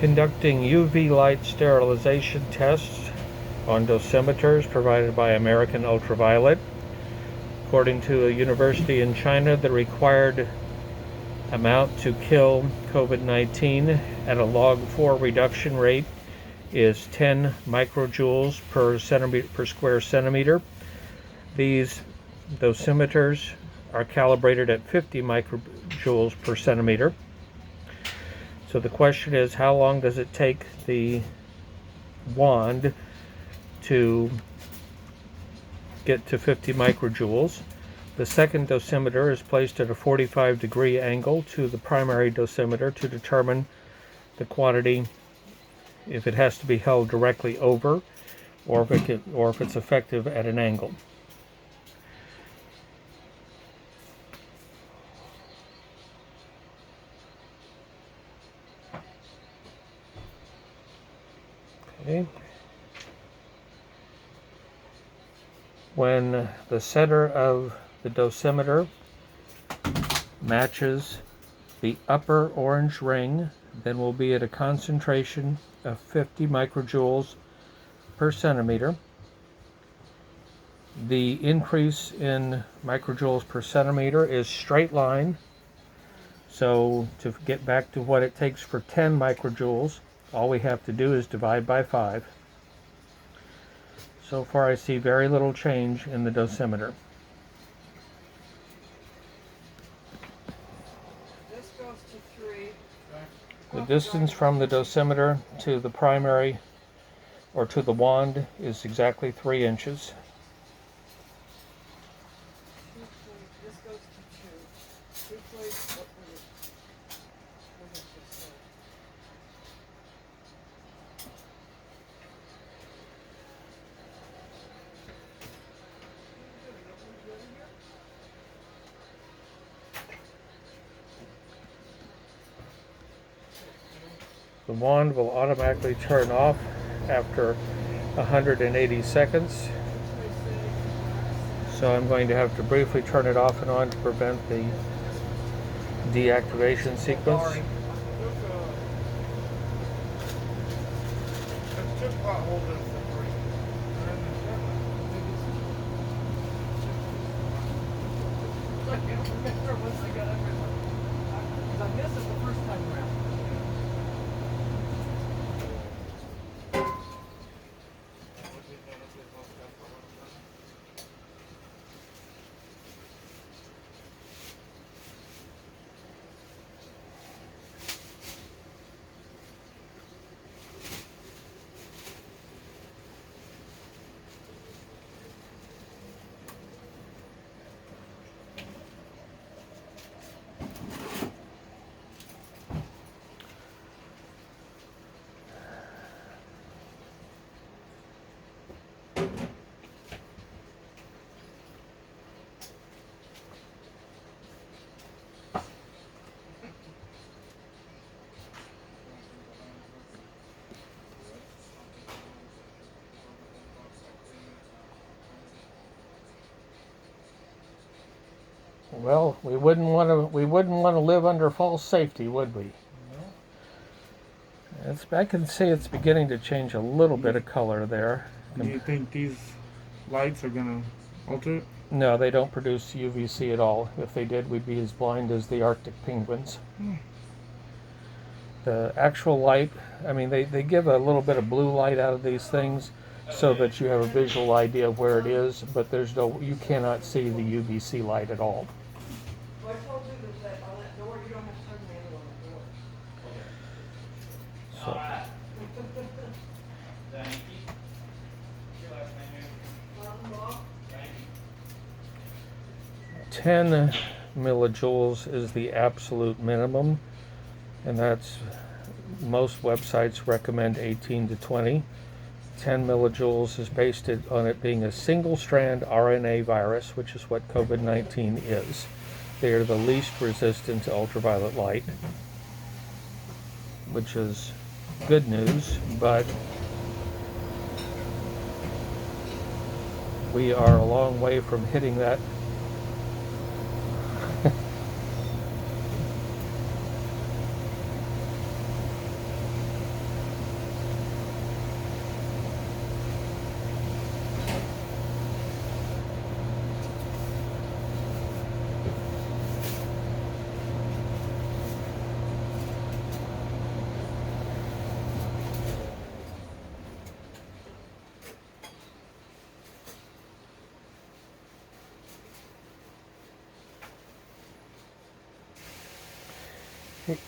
Conducting UV light sterilization tests on dosimeters provided by American Ultraviolet. According to a university in China, the required amount to kill COVID-19 at a log 4 reduction rate is 10 microjoules per square centimeter. These dosimeters are calibrated at 50 microjoules per centimeter. So the question is, how long does it take the wand to get to 50 microjoules? The second dosimeter is placed at a 45-degree angle to the primary dosimeter to determine the quantity, if it has to be held directly over or if it's effective at an angle. Okay. When the center of the dosimeter matches the upper orange ring, then we'll be at a concentration of 50 microjoules per centimeter. The increase in microjoules per centimeter is straight line. So to get back to what it takes for 10 microjoules, all we have to do is divide by 5. So far I see very little change in the dosimeter. This goes to 3. The distance from the dosimeter to the primary, or to the wand, is exactly 3 inches. This goes to 2. 2 plates. The wand will automatically turn off after 180 seconds. So I'm going to have to briefly turn it off and on to prevent the deactivation sequence. I missed it the first time around. Well, we wouldn't want to live under false safety, would we? No. I can see it's beginning to change a little bit of color there. Do you think these lights are gonna alter it? No, they don't produce UVC at all. If they did, we'd be as blind as the Arctic penguins. The actual light, I mean, they give a little bit of blue light out of these things so that you have a visual idea of where it is, but you cannot see the UVC light at all. Well, I told you that on that door, you don't have to turn the handle on the door. So, All right. Thank you. Thank you. 10 millijoules is the absolute minimum, and that's, most websites recommend 18 to 20. 10 millijoules is based on it being a single-strand RNA virus, which is what COVID-19 is. They are the least resistant to ultraviolet light, which is good news, but we are a long way from hitting that.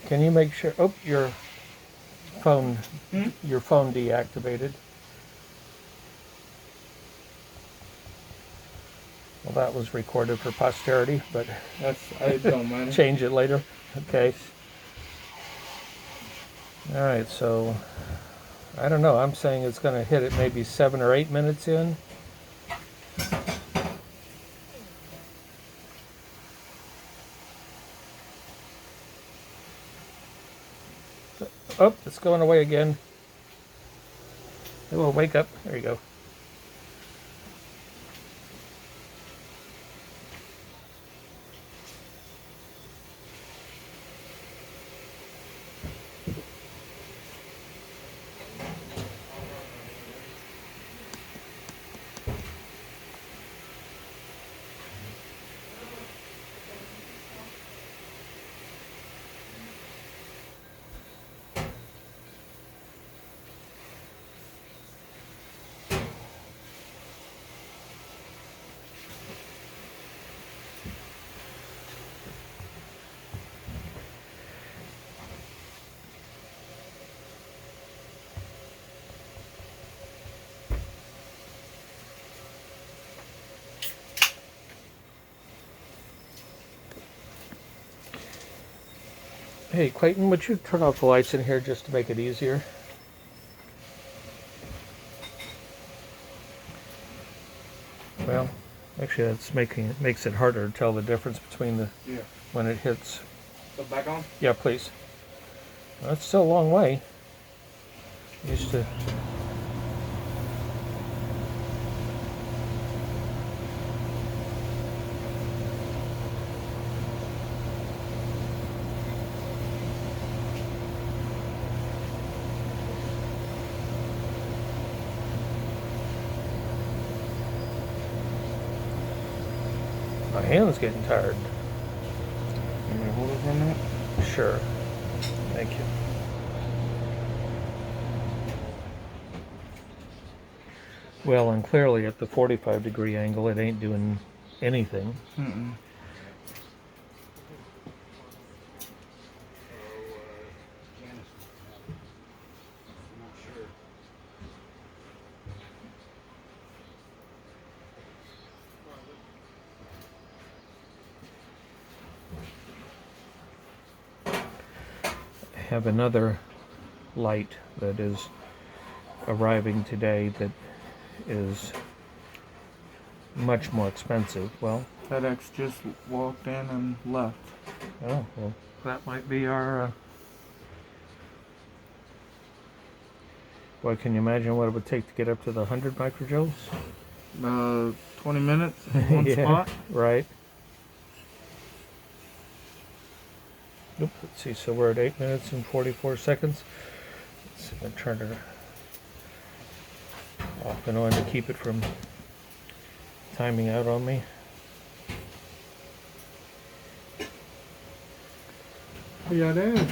Can you make sure? Oh, your phone Hmm? deactivated. Well, that was recorded for posterity, but I don't mind. change it later. Okay. All right, so I don't know. I'm saying it's going to hit it maybe 7 or 8 minutes in. Oh, it's going away again. It will wake up. There you go. Hey, Clayton, would you turn off the lights in here just to make it easier? Well, actually, that's makes it harder to tell the difference between the Yeah. when it hits. So back on? Yeah, please. Well, that's still a long way. Used to. My hand's getting tired. You gonna hold it for a minute? Sure. Thank you. Well, and clearly at the 45-degree angle, it ain't doing anything. Mm-mm. I have another light that is arriving today that is much more expensive. Well, FedEx just walked in and left. oh, well, that might be our. Well, can you imagine what it would take to get up to the 100 microjoules? 20 minutes in one Yeah, spot. right. Oop, let's see, so we're at 8 minutes and 44 seconds. Let's see if I turn it off and on to keep it from timing out on me. Yeah, it is.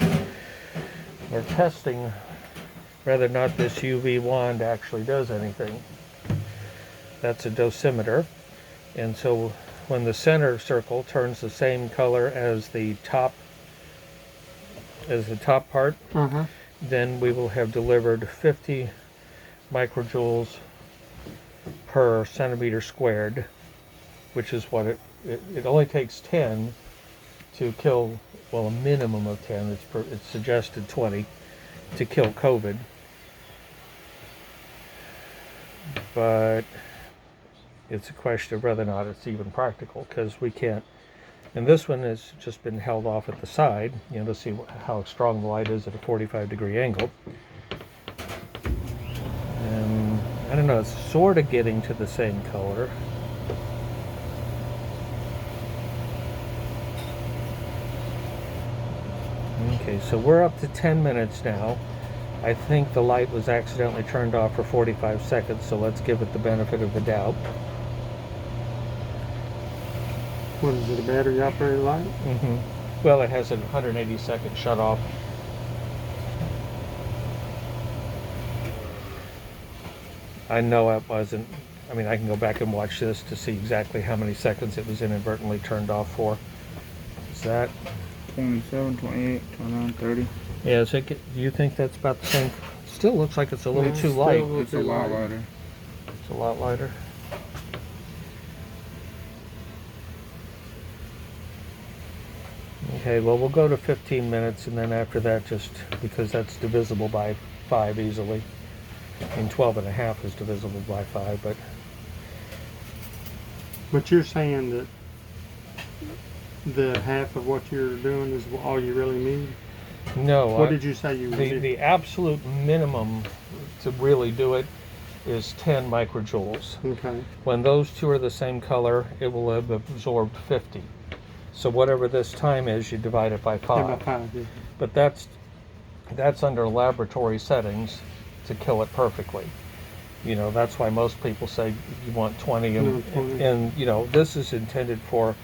We're testing whether or not this UV wand actually does anything. That's a dosimeter, and so when the center circle turns the same color as the top part, then we will have delivered 50 microjoules per centimeter squared, which is what it only takes 10 to kill, well, a minimum of 10, it's suggested 20 to kill COVID. But it's a question of whether or not it's even practical, because we can't, and this one has just been held off at the side, to see how strong the light is at a 45-degree angle. And I don't know, it's sort of getting to the same color. Okay, so we're up to 10 minutes now. I think the light was accidentally turned off for 45 seconds, so let's give it the benefit of the doubt. What is it, a battery operated light? Well, it has a 180-second shut off. I know it wasn't. I mean, I can go back and watch this to see exactly how many seconds it was inadvertently turned off for. Is that 27, 28, 29, 30. Yeah, do you think that's about the same? Still looks like it's a little Yeah, too still light. It's a lot lighter. It's a lot lighter. Okay, well, we'll go to 15 minutes, and then after that, just because that's divisible by 5 easily. And 12 and a half is divisible by 5, but But you're saying that the half of what you're doing is all you really need? no. What did you say you the need? absolute minimum to really do it is 10 microjoules. Okay. When those two are the same color, it will have absorbed 50. So whatever this time is, you divide it by 5. About 5, yeah. But that's under laboratory settings to kill it perfectly. You know, that's why most people say you want 20, and, 20. and you know, this is intended for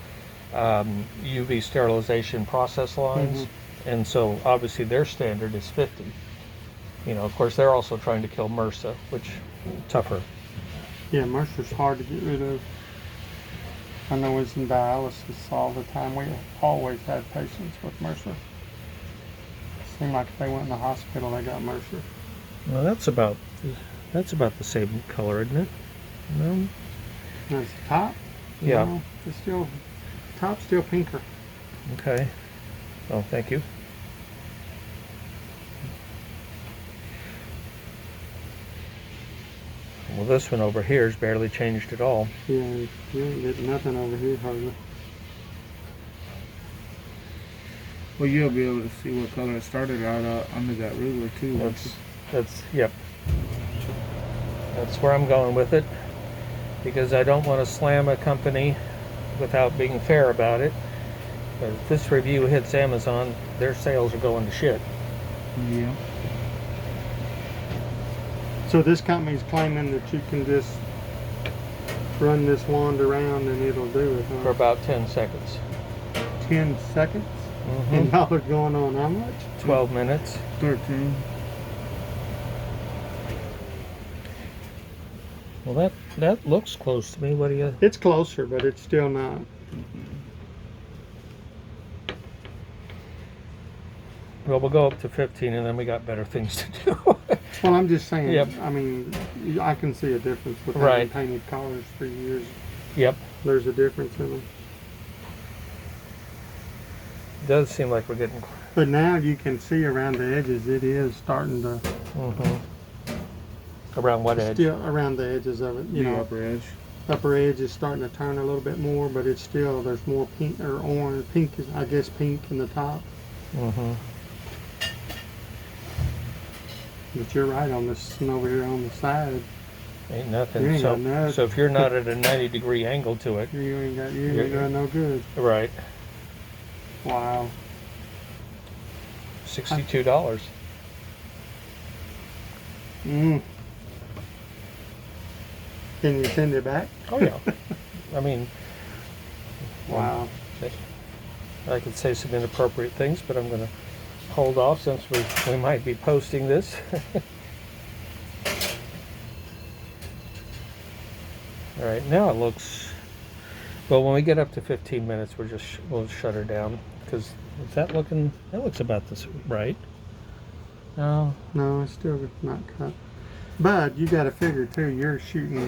UV sterilization process lines, and so obviously their standard is 50. You know, of course, they're also trying to kill MRSA, which tougher. Yeah, Mercer's hard to get rid of. I know it's in dialysis all the time. We always had patients with Mercer. Seemed like if they went in the hospital, they got Mercer. Well, that's about the same color, isn't it? No. That's the top. Yeah. No, it's still top's still pinker. Okay. Oh, thank you. Well, this one over here is barely changed at all. Yeah, you ain't getting nothing over here hardly. Well, you'll be able to see what color it started out under that ruler too. Yep. That's where I'm going with it, because I don't want to slam a company without being fair about it. But if this review hits Amazon, their sales are going to shit. Yeah. So this company's claiming that you can just run this wand around and it'll do it, huh? For about 10 seconds. 10 seconds? Mm-hmm. And y'all are going on how much? 12 minutes. 13. Well, that looks close to me. What do you... It's closer, but it's still not. Well, we'll go up to 15, and then we got better things to do. Well, I'm just saying, Yep. I mean, I can see a difference with Right. having painted cars for years. Yep. There's a difference in them. Does seem like we're getting... But now you can see around the edges, it is starting to, Around what edge? still around the edges of it, you The know, upper edge. upper edge is starting to turn a little bit more, but it's still, there's more pink or orange, pink is, I guess pink in the top. Mm-hmm. But you're right on this one over here on the side. Ain't nothing. You ain't so, got nothing. so if you're not at a 90-degree angle to it, You ain't You're- got no good. right, Wow. $62. Mm. Can you send it back? Oh yeah. I mean, Wow. I could say some inappropriate things, but I'm going to hold off since we might be posting this. All right, now it looks... Well, when we get up to 15 minutes, we'll shut her down, because is that looking... That looks about this right. No. No, it's still not cut. But you got to figure too, you're shooting